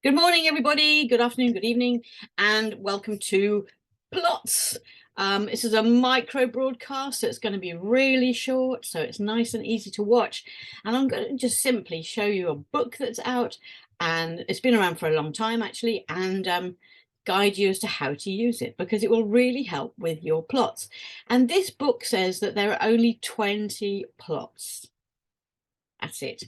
Good morning, everybody. Good afternoon, good evening, and welcome to Plots. This is a micro broadcast, so it's going to be really short, so it's nice and easy to watch. And I'm going to just simply show you a book that's out, and it's been around for a long time, actually, and guide you as to how to use it, because it will really help with your plots. And this book says that there are only 20 plots. That's it.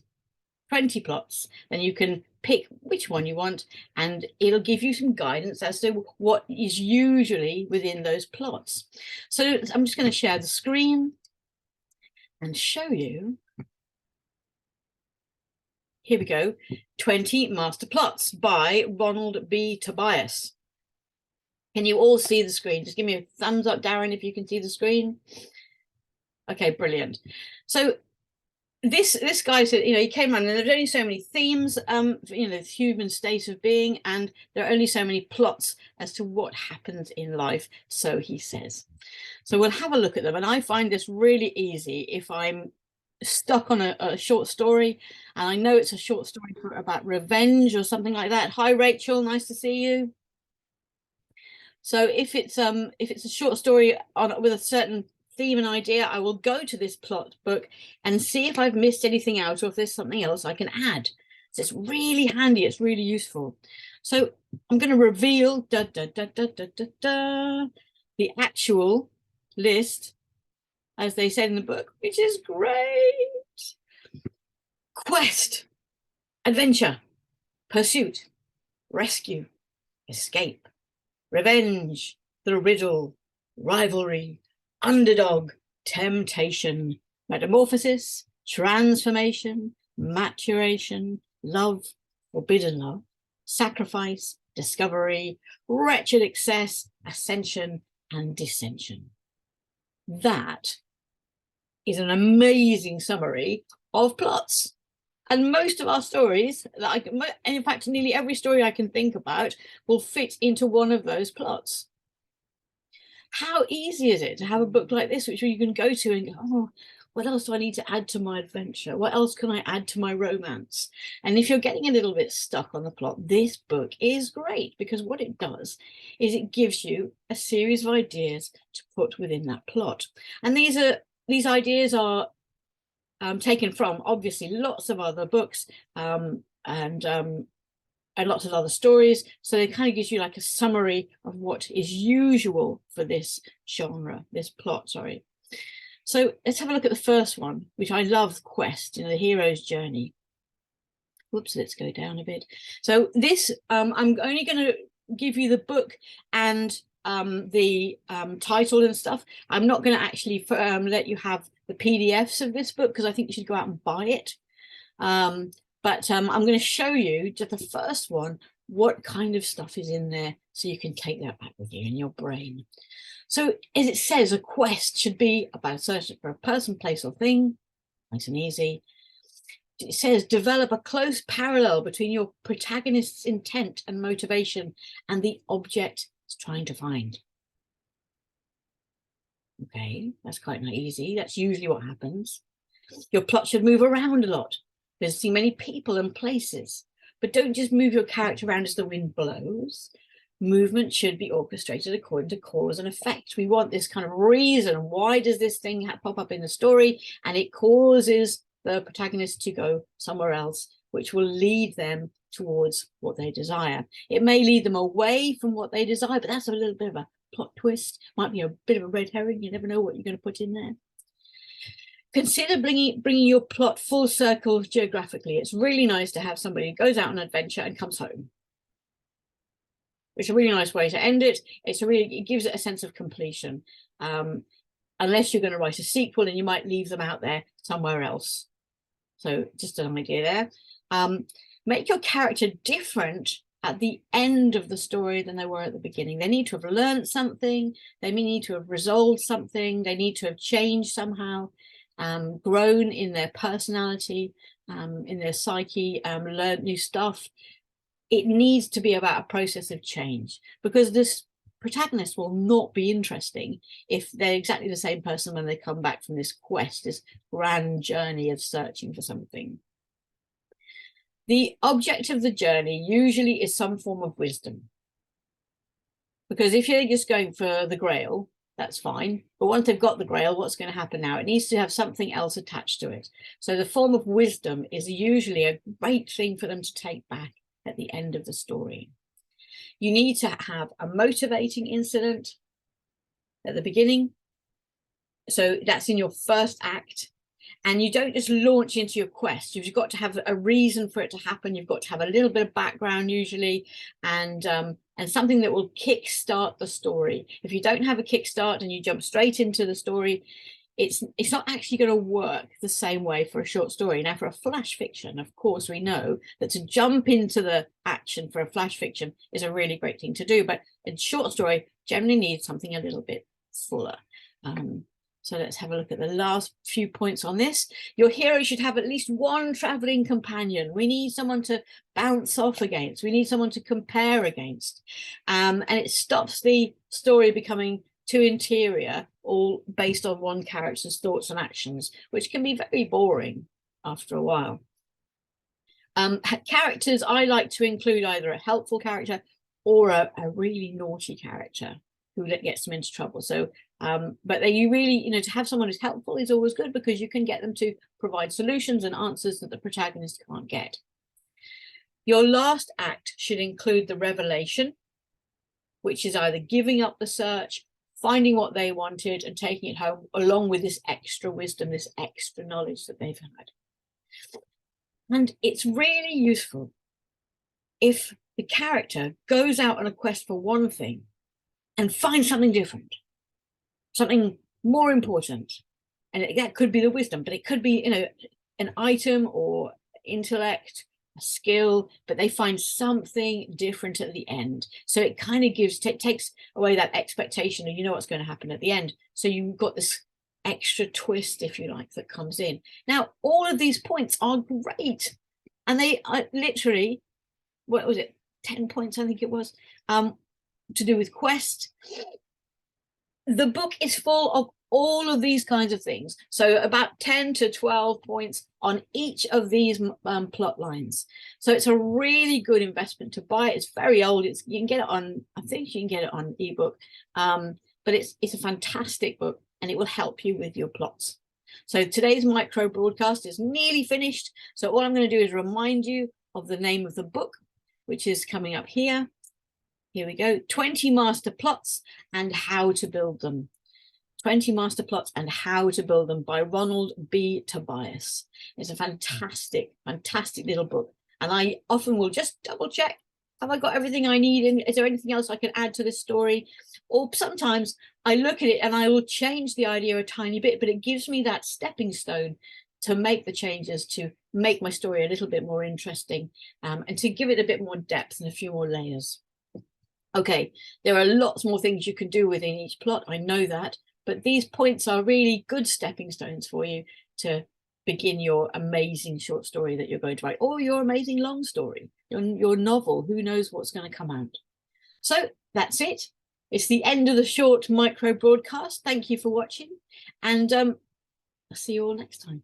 20 plots, then you can pick which one you want, and it'll give you some guidance as to what is usually within those plots. So I'm just going to share the screen and show you. Here we go. 20 Master Plots by Ronald B. Tobias. Can you all see the screen? Just give me a thumbs up, Darren, if you can see the screen. Okay, brilliant. So this guy said, he came around, and there's only so many themes, the human state of being, and there are only so many plots as to what happens in life, so he says. So we'll have a look at them, and I find this really easy if I'm stuck on a short story, and I know it's a short story about revenge or something like that. Hi, Rachel, nice to see you. So if it's a short story with a certain theme and idea, I will go to this plot book and see if I've missed anything out, or if there's something else I can add. So it's really handy, it's really useful. So I'm going to reveal the actual list, as they said in the book, which is great. Quest, adventure, pursuit, rescue, escape, revenge, the riddle, rivalry, underdog, temptation, metamorphosis, transformation, maturation, love, forbidden love, sacrifice, discovery, wretched excess, ascension, and dissension. That is an amazing summary of plots. And most of our stories, in fact, nearly every story I can think about, will fit into one of those plots. How easy is it to have a book like this, which you can go to and go, oh, what else do I need to add to my adventure? What else can I add to my romance? And if you're getting a little bit stuck on the plot, this book is great, because what it does is it gives you a series of ideas to put within that plot. And these ideas are taken from, obviously, lots of other books and lots of other stories. So it kind of gives you like a summary of what is usual for this genre, this plot, sorry. So let's have a look at the first one, which I love, Quest, the hero's journey. Whoops, let's go down a bit. So this, I'm only going to give you the book and the title and stuff. I'm not going to actually let you have the PDFs of this book, because I think you should go out and buy it. But I'm going to show you just the first one, what kind of stuff is in there, so you can take that back with you in your brain. So as it says, a quest should be about searching for a person, place, or thing. Nice and easy. It says develop a close parallel between your protagonist's intent and motivation and the object it's trying to find. Okay, that's quite easy. That's usually what happens. Your plot should move around a lot, visiting many people and places, but don't just move your character around as the wind blows. Movement should be orchestrated according to cause and effect. We want this kind of reason. Why does this thing pop up in the story? And it causes the protagonist to go somewhere else, which will lead them towards what they desire. It may lead them away from what they desire, but that's a little bit of a plot twist. Might be a bit of a red herring. You never know what you're going to put in there. Consider bringing your plot full circle geographically. It's really nice to have somebody who goes out on an adventure and comes home. It's a really nice way to end it. It gives it a sense of completion. Unless you're going to write a sequel, and you might leave them out there somewhere else. So just an idea there. Make your character different at the end of the story than they were at the beginning. They need to have learned something. They may need to have resolved something. They need to have changed somehow. Grown in their personality, in their psyche, learned new stuff. It needs to be about a process of change, because this protagonist will not be interesting if they're exactly the same person when they come back from this quest, this grand journey of searching for something. The object of the journey usually is some form of wisdom. Because if you're just going for the grail, that's fine. But once they've got the grail, what's going to happen now? It needs to have something else attached to it. So the form of wisdom is usually a great thing for them to take back at the end of the story. You need to have a motivating incident at the beginning. So that's in your first act. And you don't just launch into your quest. You've got to have a reason for it to happen. You've got to have a little bit of background usually, and something that will kickstart the story. If you don't have a kickstart and you jump straight into the story, it's not actually going to work the same way for a short story. Now, for a flash fiction, of course, we know that to jump into the action for a flash fiction is a really great thing to do. But a short story generally needs something a little bit fuller. So let's have a look at the last few points on this. Your hero should have at least one traveling companion. We need someone to bounce off against. We need someone to compare against. And it stops the story becoming too interior, all based on one character's thoughts and actions, which can be very boring after a while. Characters, I like to include either a helpful character or a really naughty character who gets them into trouble. So but you really, to have someone who's helpful is always good, because you can get them to provide solutions and answers that the protagonist can't get. Your last act should include the revelation, which is either giving up the search, finding what they wanted and taking it home, along with this extra wisdom, this extra knowledge that they've had. And it's really useful if the character goes out on a quest for one thing and finds something different, something more important. And that could be the wisdom, but it could be, an item or intellect, a skill, but they find something different at the end. So it kind of takes away that expectation of, what's going to happen at the end. So you've got this extra twist, if you like, that comes in. Now, all of these points are great. And they are literally, what was it? 10 points, I think it was, to do with quest. The book is full of all of these kinds of things. So about 10 to 12 points on each of these plot lines. So it's a really good investment to buy. It's very old. You can get it on, I think you can get it on ebook, but it's a fantastic book and it will help you with your plots. So today's micro broadcast is nearly finished. So all I'm going to do is remind you of the name of the book, which is coming up here. Here we go. 20 Master Plots and How to Build Them. 20 Master Plots and How to Build Them by Ronald B. Tobias. It's a fantastic, fantastic little book. And I often will just double check, have I got everything I need? And is there anything else I can add to this story? Or sometimes I look at it and I will change the idea a tiny bit, but it gives me that stepping stone to make the changes, to make my story a little bit more interesting, and to give it a bit more depth and a few more layers. Okay, there are lots more things you can do within each plot, I know that, but these points are really good stepping stones for you to begin your amazing short story that you're going to write, or your amazing long story, your novel. Who knows what's going to come out. So that's it. It's the end of the short micro broadcast. Thank you for watching, and I'll see you all next time.